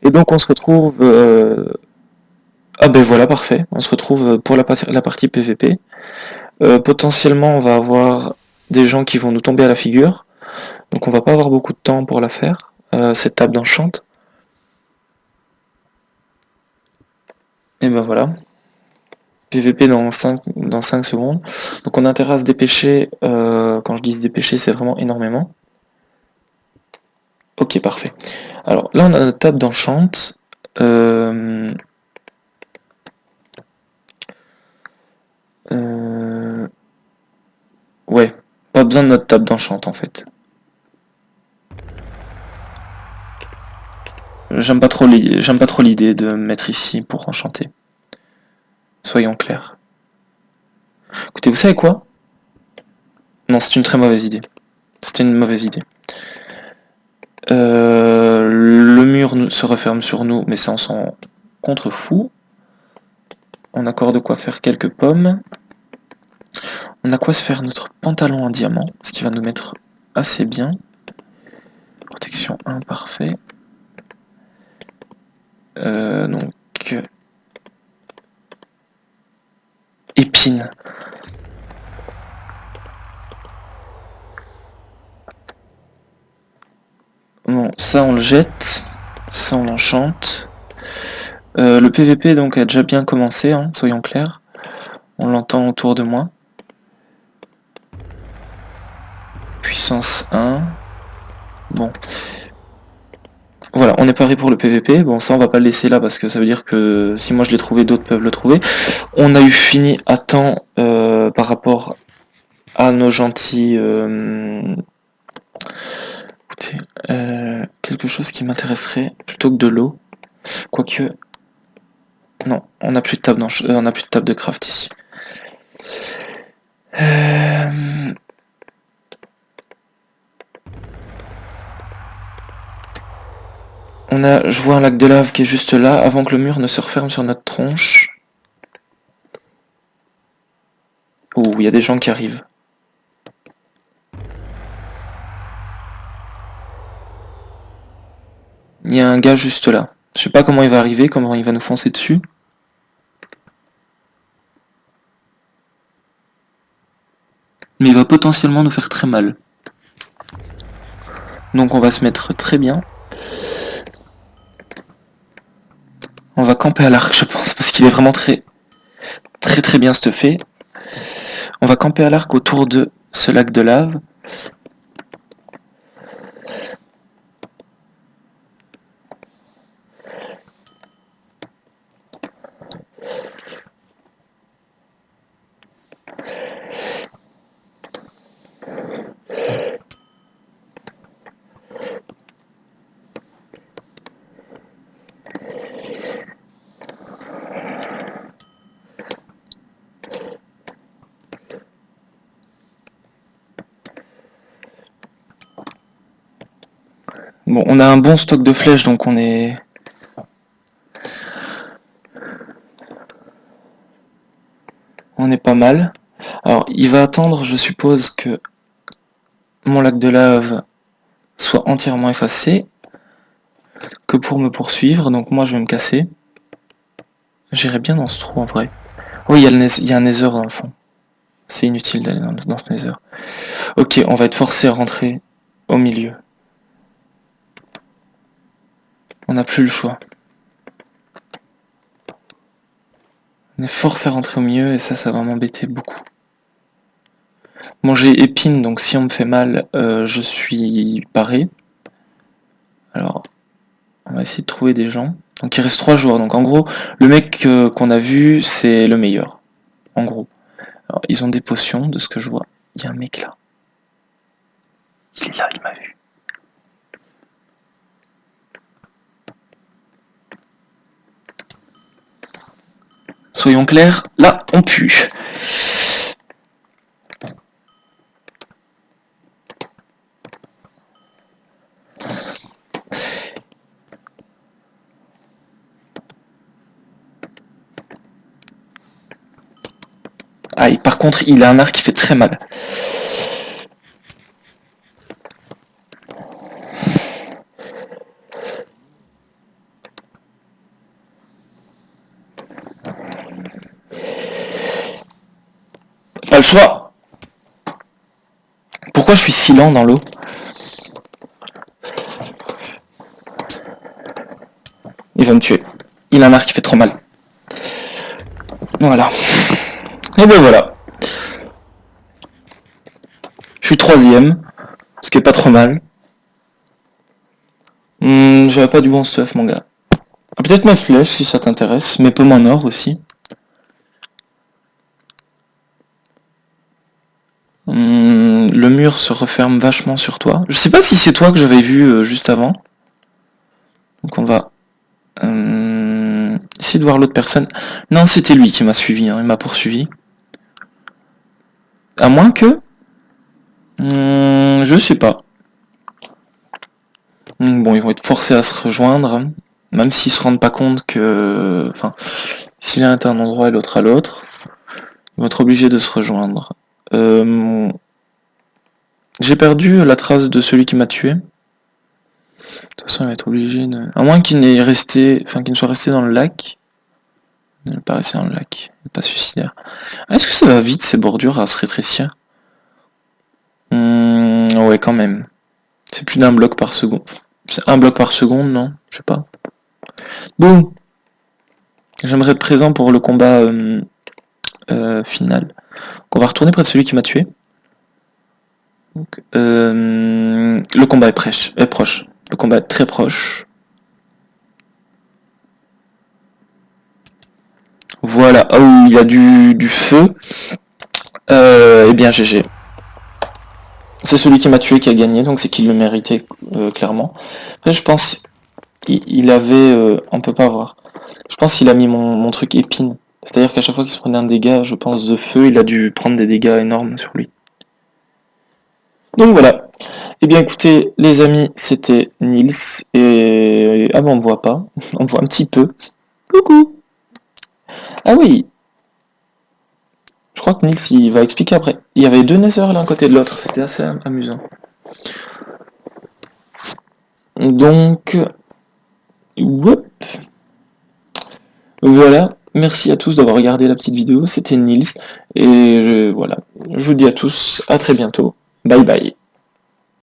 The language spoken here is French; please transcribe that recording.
Et donc on se retrouve... Ah ben voilà, parfait. On se retrouve pour la partie PVP. Potentiellement, on va avoir des gens qui vont nous tomber à la figure. Donc on va pas avoir beaucoup de temps pour la faire, cette table d'enchant. Et ben voilà. PVP dans 5 secondes. Donc on a intérêt à se dépêcher. Quand je dis se dépêcher, c'est vraiment énormément. Ok, parfait. Alors là, on a notre table d'enchant. Euh, euh, ouais, pas besoin de notre table d'enchant en fait. J'aime pas trop l'idée de me mettre ici pour enchanter. Soyons clairs. Écoutez, vous savez quoi? Non, c'est une très mauvaise idée. C'était une mauvaise idée. Le mur se referme sur nous, mais ça on s'en contrefout. On a encore de quoi faire quelques pommes. On a quoi se faire notre pantalon en diamant, ce qui va nous mettre assez bien. Protection 1, parfait. Donc... Épine. Bon, ça on le jette. Ça on l'enchante. Le PVP donc a déjà bien commencé, hein, soyons clairs. On l'entend autour de moi. Puissance 1. Bon. Voilà, on est paré pour le PVP. Bon, ça on va pas le laisser là parce que ça veut dire que si moi je l'ai trouvé, d'autres peuvent le trouver. On a eu fini à temps par rapport à nos gentils... Écoutez, quelque chose qui m'intéresserait plutôt que de l'eau. Quoique... Non, on n'a plus de table, on n'a plus de table de craft ici. Je vois un lac de lave qui est juste là, avant que le mur ne se referme sur notre tronche. Ouh, il y a des gens qui arrivent. Il y a un gars juste là. Je sais pas comment il va arriver, comment il va nous foncer dessus. Mais il va potentiellement nous faire très mal. Donc on va se mettre très bien. On va camper à l'arc, je pense, parce qu'il est vraiment très bien stuffé. On va camper à l'arc autour de ce lac de lave. Bon, on a un bon stock de flèches, donc on est... On est pas mal. Alors, il va attendre, je suppose, que mon lac de lave soit entièrement effacé, que pour me poursuivre, donc moi je vais me casser. J'irai bien dans ce trou en vrai. Oui, il y a un nether dans le fond. C'est inutile d'aller dans ce nether. Ok, on va être forcé à rentrer au milieu. On n'a plus le choix. On est forcé à rentrer au milieu et ça va m'embêter beaucoup. Bon, j'ai épine, donc si on me fait mal, je suis paré. Alors, on va essayer de trouver des gens. Donc il reste 3 joueurs. Donc en gros, le mec qu'on a vu, c'est le meilleur. En gros. Alors, ils ont des potions, de ce que je vois. Il y a un mec là. Il est là, il m'a vu. Soyons clairs, là, on pue. Ah, et par contre, il a un arc qui fait très mal. Lâche-toi! Pourquoi je suis si lent dans l'eau? Il va me tuer. Il a un arc qui fait trop mal. Voilà. Et ben voilà. Je suis 3ème, ce qui est pas trop mal. J'avais pas du bon stuff, mon gars. Peut-être ma flèche, si ça t'intéresse, mes pommes en or aussi. Le mur se referme vachement sur toi. Je sais pas si c'est toi que j'avais vu juste avant. Donc on va essayer de voir l'autre personne. Non, c'était lui qui m'a suivi, hein, il m'a poursuivi. À moins que... je sais pas. Bon, ils vont être forcés à se rejoindre, même s'ils se rendent pas compte que... Enfin, s'il est à un endroit et l'autre à l'autre, ils vont être obligés de se rejoindre. J'ai perdu la trace de celui qui m'a tué. De toute façon, il va être obligé de... À moins qu'il n'ait resté... Enfin, qu'il ne soit resté dans le lac. Il n'est pas resté dans le lac. Il n'est pas suicidaire. Est-ce que ça va vite, ces bordures, à se rétrécir? Ouais, quand même. C'est plus d'un bloc par seconde. C'est un bloc par seconde, non? Je sais pas. Bon. J'aimerais être présent pour le combat final. Donc, on va retourner près de celui qui m'a tué. Donc, le combat est proche. Le combat est très proche. Voilà. Oh, il y a du feu. Eh bien, GG. C'est celui qui m'a tué qui a gagné, donc c'est qu'il le méritait, clairement. Après, je pense... Il avait... on peut pas voir. Je pense qu'il a mis mon truc épine. C'est-à-dire qu'à chaque fois qu'il se prenait un dégât, je pense, de feu, il a dû prendre des dégâts énormes sur lui. Donc voilà. Eh bien écoutez, les amis, c'était Nils. Et... Ah bon, on me voit pas. On me voit un petit peu. Coucou. Ah oui. Je crois que Nils, il va expliquer après. Il y avait 2 Nether l'un côté de l'autre. C'était assez amusant. Donc... Whoop. Voilà. Merci à tous d'avoir regardé la petite vidéo. C'était Nils. Et voilà. Je vous dis à tous, à très bientôt. Bye bye.